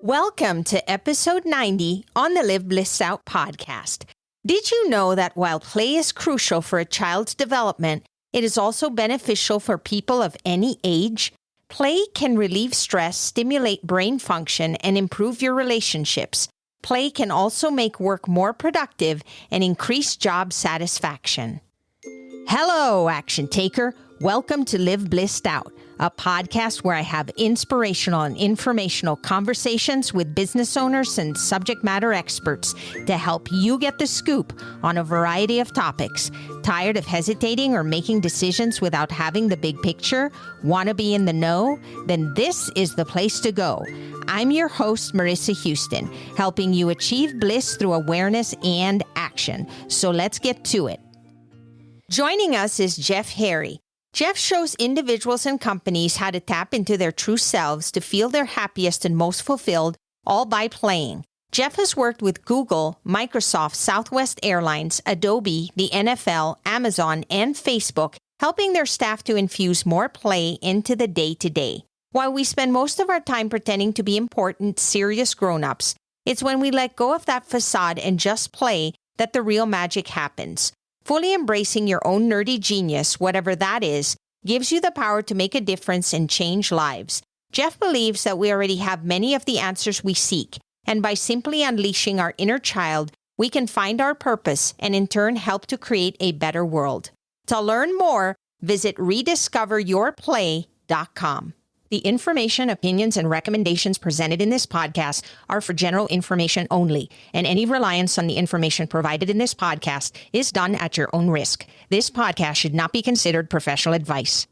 Welcome to episode 90 on the Live Blissed Out podcast. Did you know that while play is crucial for a child's development, it is also beneficial for people of any age? Play can relieve stress, stimulate brain function, and improve your relationships. Play can also make work more productive and increase job satisfaction. Hello, action taker. Welcome to Live Blissed Out, a podcast where I have inspirational and informational conversations with business owners and subject matter experts to help you get the scoop on a variety of topics. Tired of hesitating or making decisions without having the big picture? Want to be in the know? Then this is the place to go. I'm your host, Marissa Houston, helping you achieve bliss through awareness and action. So let's get to it. Joining us is Jeff Harry. Jeff shows individuals and companies how to tap into their true selves to feel their happiest and most fulfilled, all by playing. Jeff has worked with Google, Microsoft, Southwest Airlines, Adobe, the NFL, Amazon, and Facebook, helping their staff to infuse more play into the day-to-day. While we spend most of our time pretending to be important, serious grownups, it's when we let go of that facade and just play that the real magic happens. Fully embracing your own nerdy genius, whatever that is, gives you the power to make a difference and change lives. Jeff believes that we already have many of the answers we seek, and by simply unleashing our inner child, we can find our purpose and in turn help to create a better world. To learn more, visit rediscoveryourplay.com. The information, opinions, and recommendations presented in this podcast are for general information only, and any reliance on the information provided in this podcast is done at your own risk. This podcast should not be considered professional advice.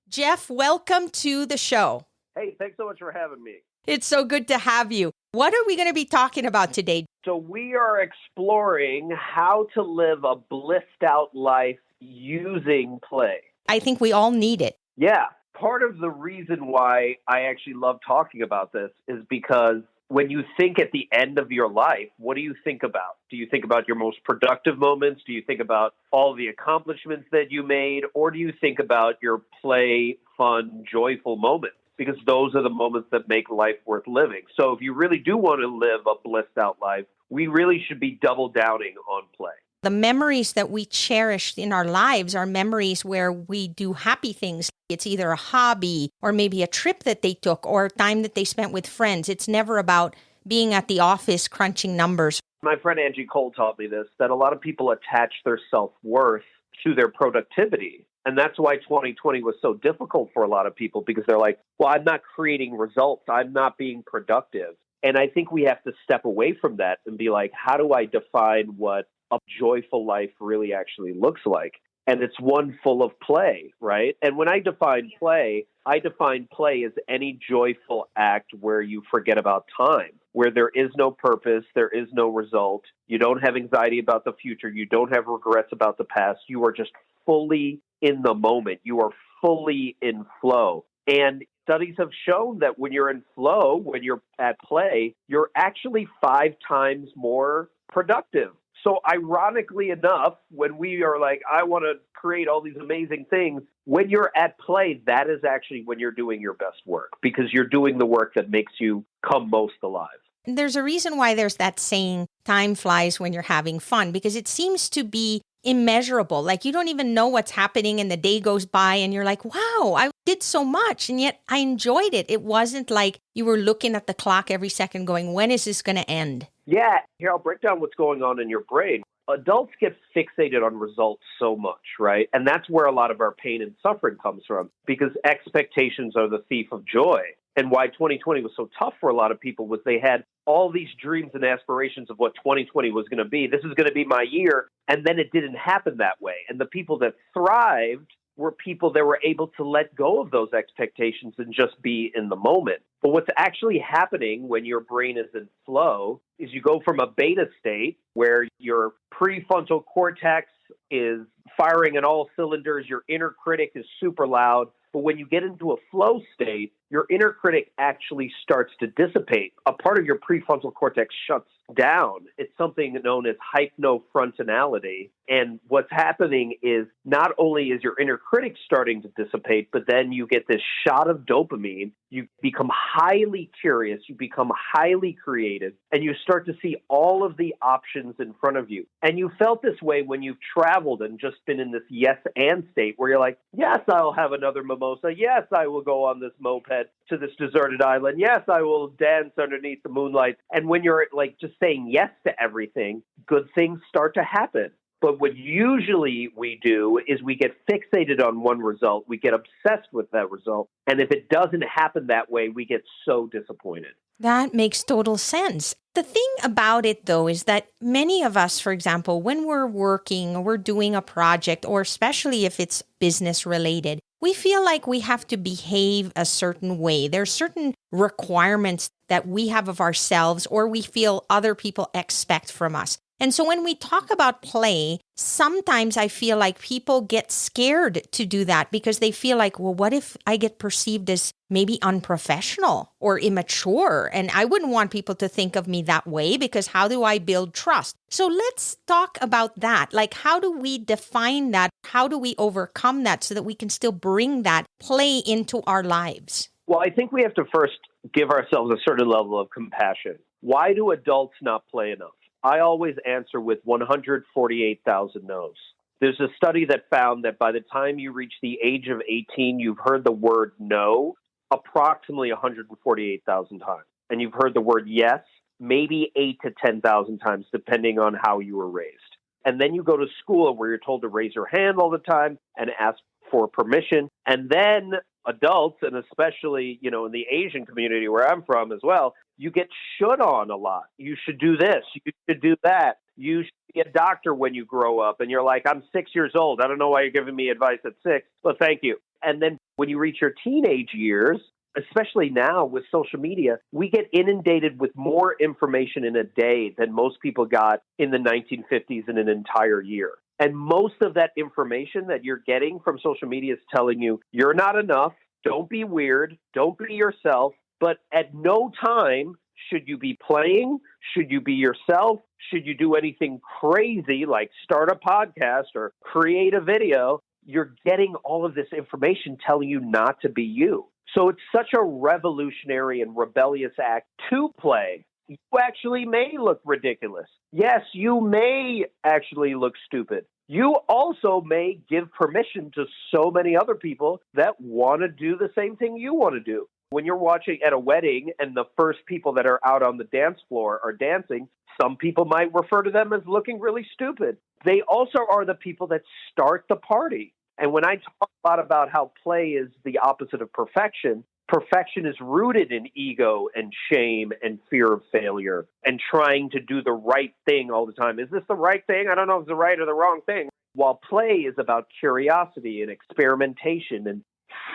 Jeff, welcome to the show. Hey, thanks so much for having me. It's so good to have you. What are we going to be talking about today? So we are exploring how to live a blissed out life using play. I think we all need it. Yeah. Part of the reason why I actually love talking about this is because when you think at the end of your life, what do you think about? Do you think about your most productive moments? Do you think about all the accomplishments that you made? Or do you think about your play, fun, joyful moments? Because those are the moments that make life worth living. So if you really do want to live a blissed out life, we really should be double downing on play. The memories that we cherish in our lives are memories where we do happy things. It's either a hobby or maybe a trip that they took or time that they spent with friends. It's never about being at the office crunching numbers. My friend Angie Cole taught me this, that a lot of people attach their self-worth to their productivity. And that's why 2020 was so difficult for a lot of people, because they're like, well, I'm not creating results. I'm not being productive. And I think we have to step away from that and be like, how do I define what a joyful life really actually looks like? And it's one full of play, right? And when I define play as any joyful act where you forget about time, where there is no purpose, there is no result, you don't have anxiety about the future, you don't have regrets about the past, you are just fully in the moment, you are fully in flow. And studies have shown that when you're in flow, when you're at play, you're actually 5 times more productive. So ironically enough, when we are like, I want to create all these amazing things, when you're at play, that is actually when you're doing your best work, because you're doing the work that makes you come most alive. There's a reason why there's that saying, time flies when you're having fun, because it seems to be immeasurable. Like you don't even know what's happening and the day goes by and you're like, wow, I did so much and yet I enjoyed it. It wasn't like you were looking at the clock every second going, when is this going to end? Yeah, here I'll break down what's going on in your brain. Adults get fixated on results so much, right? And that's where a lot of our pain and suffering comes from, because expectations are the thief of joy. And why 2020 was so tough for a lot of people was they had all these dreams and aspirations of what 2020 was going to be. This is going to be my year. And then it didn't happen that way. And the people that thrived were people that were able to let go of those expectations and just be in the moment. But what's actually happening when your brain is in flow is you go from a beta state where your prefrontal cortex is firing on all cylinders, your inner critic is super loud. But when you get into a flow state, your inner critic actually starts to dissipate. A part of your prefrontal cortex shuts down. It's something known as hypnofrontality. And what's happening is not only is your inner critic starting to dissipate, but then you get this shot of dopamine. You become highly curious, you become highly creative, and you start to see all of the options in front of you. And you felt this way when you've traveled and just been in this yes and state where you're like, yes, I'll have another mimosa. Yes, I will go on this moped to this deserted island. Yes, I will dance underneath the moonlight. And when you're like just saying yes to everything, good things start to happen. But what usually we do is we get fixated on one result. We get obsessed with that result. And if it doesn't happen that way, we get so disappointed. That makes total sense. The thing about it, though, is that many of us, for example, when we're working or we're doing a project, or especially if it's business related, we feel like we have to behave a certain way. There are certain requirements that we have of ourselves or we feel other people expect from us. And so when we talk about play, sometimes I feel like people get scared to do that because they feel like, well, what if I get perceived as maybe unprofessional or immature? And I wouldn't want people to think of me that way because how do I build trust? So let's talk about that. Like, how do we define that? How do we overcome that so that we can still bring that play into our lives? Well, I think we have to first give ourselves a certain level of compassion. Why do adults not play enough? I always answer with 148,000 no's. There's a study that found that by the time you reach the age of 18, you've heard the word no approximately 148,000 times. And you've heard the word yes maybe 8 to 10,000 times, depending on how you were raised. And then you go to school where you're told to raise your hand all the time and ask for permission. And then adults, and especially, in the Asian community where I'm from as well, you get shut on a lot. You should do this. You should do that. You should be a doctor when you grow up. And you're like, I'm 6 years old. I don't know why you're giving me advice at 6, but thank you. And then when you reach your teenage years, especially now with social media, we get inundated with more information in a day than most people got in the 1950s in an entire year. And most of that information that you're getting from social media is telling you you're not enough, don't be weird, don't be yourself, but at no time should you be playing, should you be yourself, should you do anything crazy like start a podcast or create a video. You're getting all of this information telling you not to be you. So it's such a revolutionary and rebellious act to play. You actually may look ridiculous. Yes, you may actually look stupid. You also may give permission to so many other people that want to do the same thing you want to do. When you're watching at a wedding and the first people that are out on the dance floor are dancing, some people might refer to them as looking really stupid. They also are the people that start the party. And when I talk a lot about how play is the opposite of perfection, perfection is rooted in ego and shame and fear of failure and trying to do the right thing all the time. Is this the right thing? I don't know if it's the right or the wrong thing. While play is about curiosity and experimentation and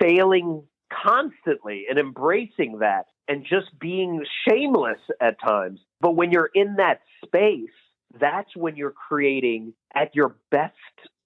failing constantly and embracing that and just being shameless at times. But when you're in that space, that's when you're creating at your best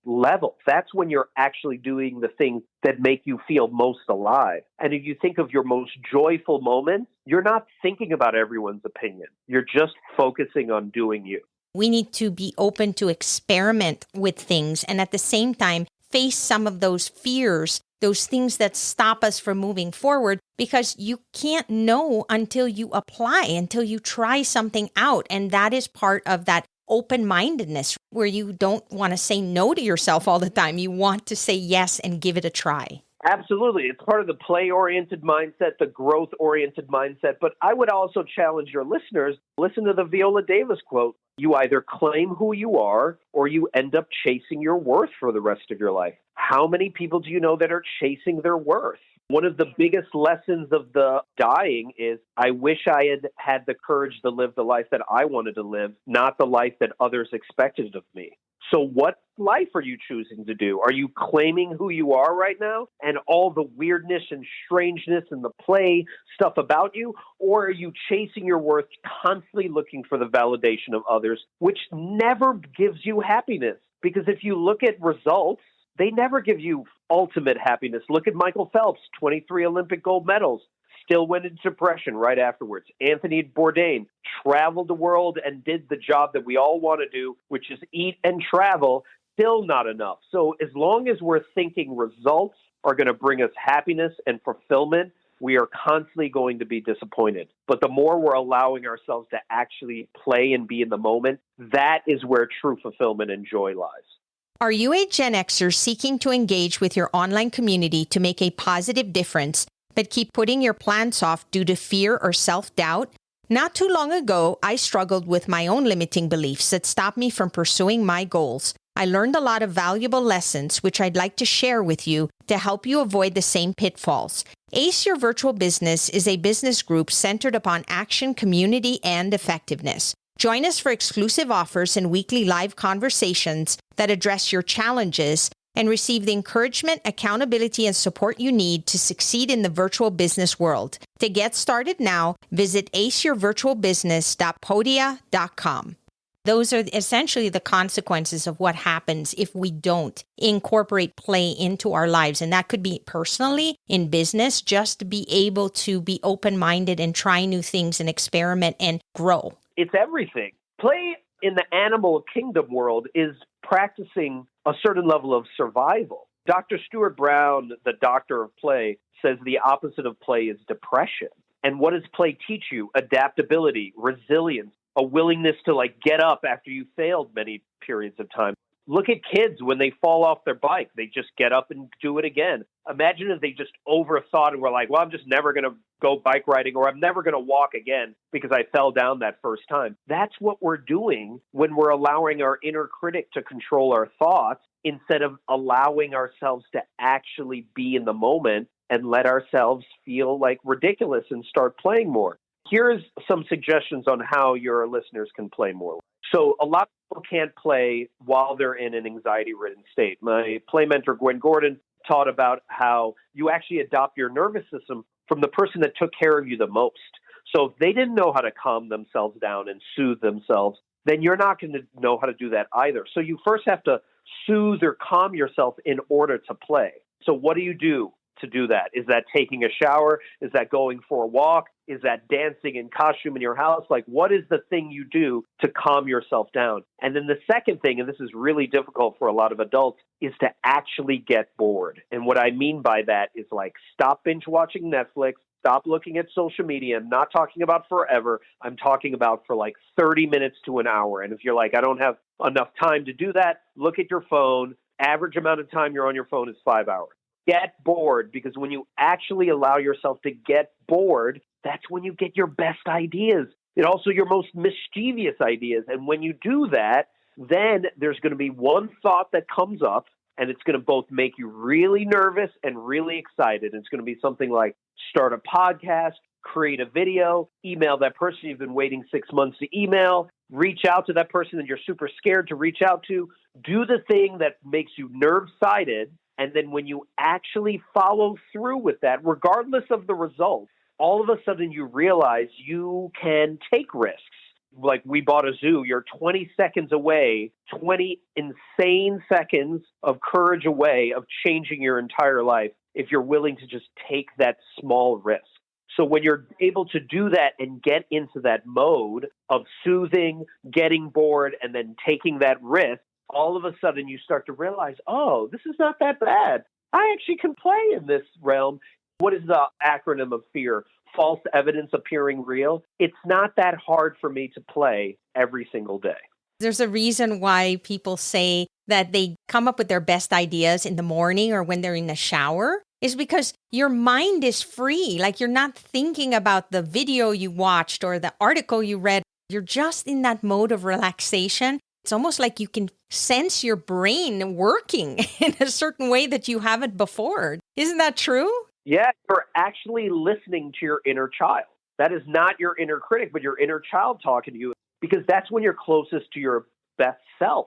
level. That's when you're actually doing the things that make you feel most alive. And if you think of your most joyful moments, you're not thinking about everyone's opinion. You're just focusing on doing you. We need to be open to experiment with things and at the same time face some of those fears, those things that stop us from moving forward, because you can't know until you apply, until you try something out. And that is part of that open-mindedness where you don't want to say no to yourself all the time. You want to say yes and give it a try. Absolutely. It's part of the play-oriented mindset, the growth-oriented mindset. But I would also challenge your listeners, listen to the Viola Davis quote. You either claim who you are or you end up chasing your worth for the rest of your life. How many people do you know that are chasing their worth? One of the biggest lessons of the dying is I wish I had had the courage to live the life that I wanted to live, not the life that others expected of me. So what life are you choosing to do? Are you claiming who you are right now and all the weirdness and strangeness and the play stuff about you? Or are you chasing your worth, constantly looking for the validation of others, which never gives you happiness? Because if you look at results, they never give you ultimate happiness. Look at Michael Phelps, 23 Olympic gold medals, still went into depression right afterwards. Anthony Bourdain traveled the world and did the job that we all want to do, which is eat and travel, still not enough. So as long as we're thinking results are going to bring us happiness and fulfillment, we are constantly going to be disappointed. But the more we're allowing ourselves to actually play and be in the moment, that is where true fulfillment and joy lies. Are you a Gen Xer seeking to engage with your online community to make a positive difference, but keep putting your plans off due to fear or self-doubt? Not too long ago, I struggled with my own limiting beliefs that stopped me from pursuing my goals. I learned a lot of valuable lessons, which I'd like to share with you to help you avoid the same pitfalls. Ace Your Virtual Business is a business group centered upon action, community, and effectiveness. Join us for exclusive offers and weekly live conversations that address your challenges and receive the encouragement, accountability, and support you need to succeed in the virtual business world. To get started now, visit aceyourvirtualbusiness.podia.com. Those are essentially the consequences of what happens if we don't incorporate play into our lives. And that could be personally, in business, just to be able to be open-minded and try new things and experiment and grow. It's everything. Play in the animal kingdom world is practicing a certain level of survival. Dr. Stuart Brown, the doctor of play, says the opposite of play is depression. And what does play teach you? Adaptability, resilience, a willingness to get up after you failed many periods of time. Look at kids when they fall off their bike. They just get up and do it again. Imagine if they just overthought and were like, well, I'm just never going to go bike riding, or I'm never going to walk again because I fell down that first time. That's what we're doing when we're allowing our inner critic to control our thoughts instead of allowing ourselves to actually be in the moment and let ourselves feel like ridiculous and start playing more. Here's some suggestions on how your listeners can play more. So a lot of people can't play while they're in an anxiety-ridden state. My play mentor, Gwen Gordon, taught about how you actually adopt your nervous system from the person that took care of you the most. So if they didn't know how to calm themselves down and soothe themselves, then you're not going to know how to do that either. So you first have to soothe or calm yourself in order to play. So what do you do to do that? Is that taking a shower? Is that going for a walk? Is that dancing in costume in your house? What is the thing you do to calm yourself down? And then the second thing, and this is really difficult for a lot of adults, is to actually get bored. And what I mean by that is stop binge watching Netflix, stop looking at social media. I'm not talking about forever. I'm talking about for 30 minutes to an hour. And if you're I don't have enough time to do that, look at your phone. Average amount of time you're on your phone is 5 hours. Get bored, because when you actually allow yourself to get bored, that's when you get your best ideas and also your most mischievous ideas. And when you do that, then there's going to be one thought that comes up, and it's going to both make you really nervous and really excited. It's going to be something like start a podcast, create a video, email that person you've been waiting 6 months to email, reach out to that person that you're super scared to reach out to, do the thing that makes you nerve-sided. And then when you actually follow through with that, regardless of the results, all of a sudden you realize you can take risks. We bought a zoo. You're 20 seconds away, 20 insane seconds of courage away of changing your entire life if you're willing to just take that small risk. So when you're able to do that and get into that mode of soothing, getting bored, and then taking that risk, all of a sudden you start to realize, oh, this is not that bad. I actually can play in this realm. What is the acronym of fear? False evidence appearing real. It's not that hard for me to play every single day. There's a reason why people say that they come up with their best ideas in the morning or when they're in the shower, is because your mind is free. You're not thinking about the video you watched or the article you read. You're just in that mode of relaxation. It's almost like you can sense your brain working in a certain way that you haven't before. Isn't that true? Yeah, you're actually listening to your inner child. That is not your inner critic, but your inner child talking to you, because that's when you're closest to your best self.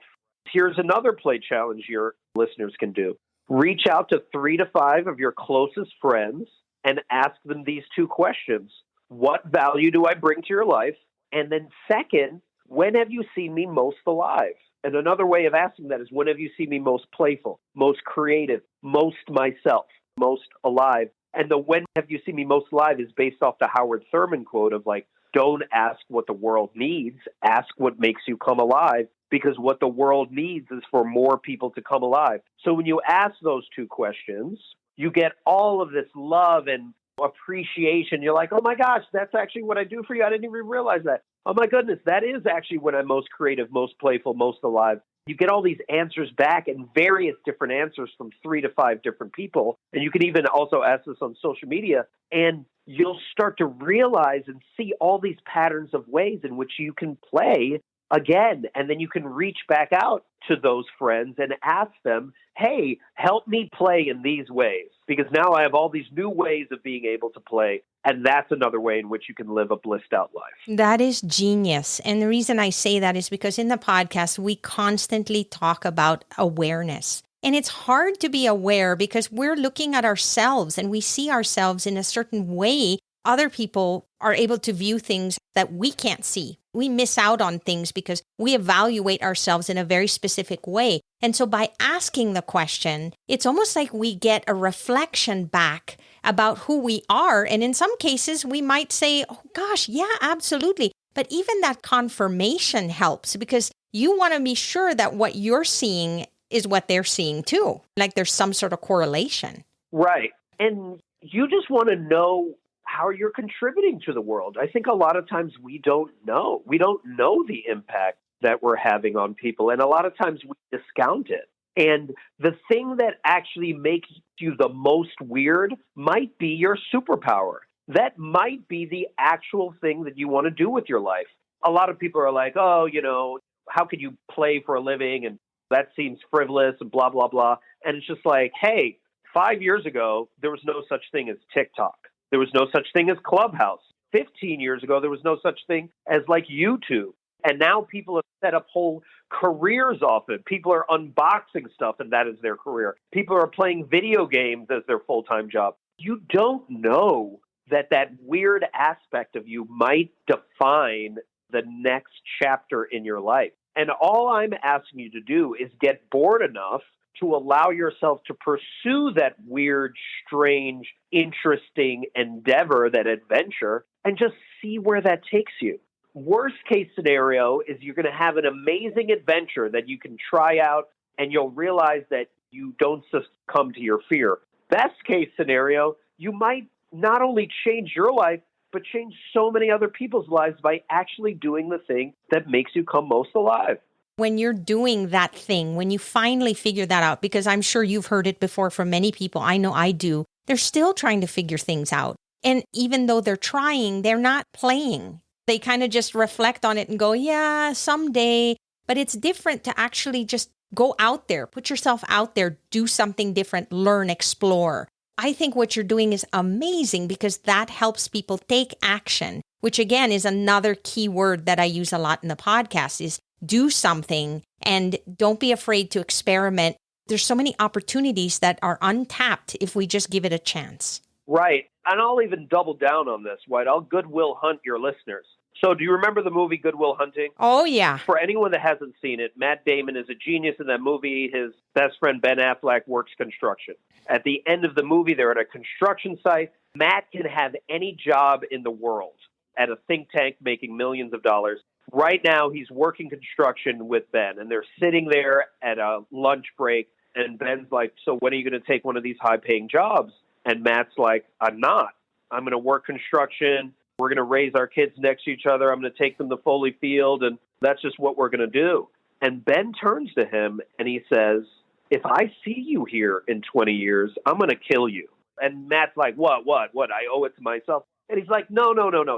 Here's another play challenge your listeners can do. Reach out to 3 to 5 of your closest friends and ask them these 2 questions. What value do I bring to your life? And then second, when have you seen me most alive? And another way of asking that is, when have you seen me most playful, most creative, most myself, most alive? And the when have you seen me most live is based off the Howard Thurman quote of like, don't ask what the world needs, ask what makes you come alive, because what the world needs is for more people to come alive. So when you ask those two questions, you get all of this love and appreciation. You're like, oh my gosh, that's actually what I do for you. I didn't even realize that. Oh my goodness, that is actually when I'm most creative, most playful, most alive. You get all these answers back and various different answers from 3 to 5 different people. And you can even also ask this on social media, and you'll start to realize and see all these patterns of ways in which you can play again. And then you can reach back out to those friends and ask them, hey, help me play in these ways, because now I have all these new ways of being able to play. And that's another way in which you can live a blissed out life. That is genius. And the reason I say that is because in the podcast, we constantly talk about awareness. And it's hard to be aware because we're looking at ourselves and we see ourselves in a certain way. Other people are able to view things that we can't see. We miss out on things because we evaluate ourselves in a very specific way. And so by asking the question, it's almost like we get a reflection back about who we are. And in some cases, we might say, oh gosh, yeah, absolutely. But even that confirmation helps because you want to be sure that what you're seeing is what they're seeing too. Like there's some sort of correlation. Right. And you just want to know how you're contributing to the world. I think a lot of times we don't know. We don't know the impact that we're having on people. And a lot of times we discount it. And the thing that actually makes you the most weird might be your superpower. That might be the actual thing that you want to do with your life. A lot of people are like, oh, you know, how could you play for a living? And that seems frivolous and blah, blah, blah. And it's just like, hey, 5 years ago, there was no such thing as TikTok. There was no such thing as Clubhouse. 15 years ago, there was no such thing as like YouTube. And now people have set up whole careers off it. People are unboxing stuff, and that is their career. People are playing video games as their full-time job. You don't know that that weird aspect of you might define the next chapter in your life. And all I'm asking you to do is get bored enough to allow yourself to pursue that weird, strange, interesting endeavor, that adventure, and just see where that takes you. Worst case scenario is you're going to have an amazing adventure that you can try out and you'll realize that you don't succumb to your fear. Best case scenario, you might not only change your life, but change so many other people's lives by actually doing the thing that makes you come most alive. When you're doing that thing, when you finally figure that out, because I'm sure you've heard it before from many people, I know I do, they're still trying to figure things out. And even though they're trying, they're not playing. They kind of just reflect on it and go, yeah, someday. But it's different to actually just go out there, put yourself out there, do something different, learn, explore. I think what you're doing is amazing because that helps people take action, which again is another key word that I use a lot in the podcast is do something and don't be afraid to experiment. There's so many opportunities that are untapped if we just give it a chance. Right. And I'll even double down on this, right? I'll Goodwill Hunt your listeners. So do you remember the movie Goodwill Hunting? Oh, yeah. For anyone that hasn't seen it, Matt Damon is a genius in that movie. His best friend, Ben Affleck, works construction. At the end of the movie, they're at a construction site. Matt can have any job in the world at a think tank making millions of dollars. Right now, he's working construction with Ben, and they're sitting there at a lunch break, and Ben's like, so when are you going to take one of these high-paying jobs? And Matt's like, I'm not. I'm going to work construction. We're going to raise our kids next to each other. I'm going to take them to Foley Field, and that's just what we're going to do. And Ben turns to him, and he says, if I see you here in 20 years, I'm going to kill you. And Matt's like, what? I owe it to myself? And he's like, no.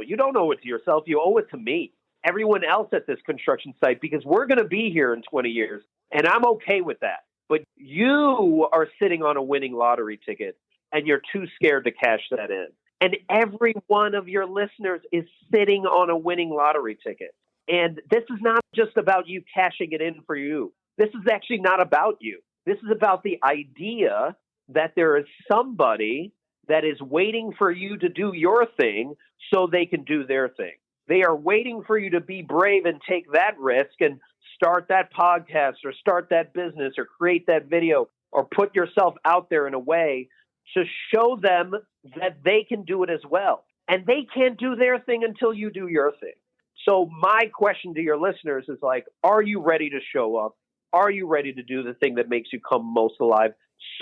You don't owe it to yourself. You owe it to me. Everyone else at this construction site, because we're going to be here in 20 years, and I'm okay with that. But you are sitting on a winning lottery ticket, and you're too scared to cash that in. And every one of your listeners is sitting on a winning lottery ticket. And this is not just about you cashing it in for you. This is actually not about you. This is about the idea that there is somebody that is waiting for you to do your thing so they can do their thing. They are waiting for you to be brave and take that risk and start that podcast or start that business or create that video or put yourself out there in a way to show them that they can do it as well. And they can't do their thing until you do your thing. So my question to your listeners is like, are you ready to show up? Are you ready to do the thing that makes you come most alive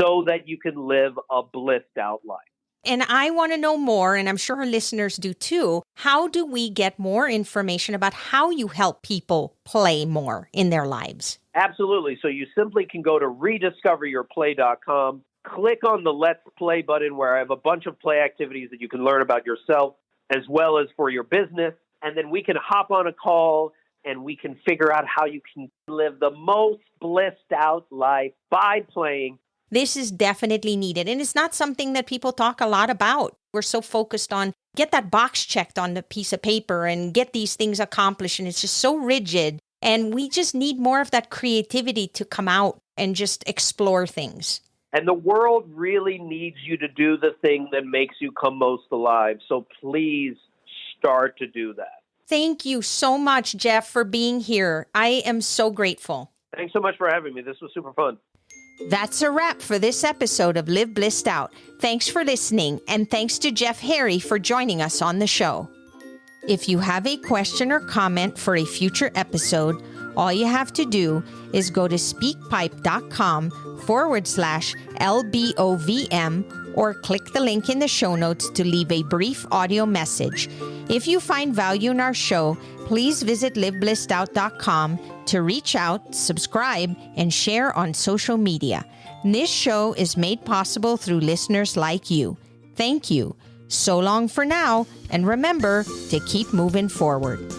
so that you can live a blissed out life? And I want to know more, and I'm sure our listeners do too. How do we get more information about how you help people play more in their lives? Absolutely. So you simply can go to rediscoveryourplay.com, click on the Let's Play button where I have a bunch of play activities that you can learn about yourself as well as for your business. And then we can hop on a call and we can figure out how you can live the most blissed out life by playing. This is definitely needed. And it's not something that people talk a lot about. We're so focused on get that box checked on the piece of paper and get these things accomplished. And it's just so rigid. And we just need more of that creativity to come out and just explore things. And the world really needs you to do the thing that makes you come most alive. So please start to do that. Thank you so much, Jeff, for being here. I am so grateful. Thanks so much for having me. This was super fun. That's a wrap for this episode of Live Blissed Out. Thanks for listening, and thanks to Jeff Harry for joining us on the show. If you have a question or comment for a future episode, all you have to do is go to speakpipe.com/LBOVM or click the link in the show notes to leave a brief audio message. If you find value in our show, please visit liveblessedout.com to reach out, subscribe, and share on social media. This show is made possible through listeners like you. Thank you. So long for now, and remember to keep moving forward.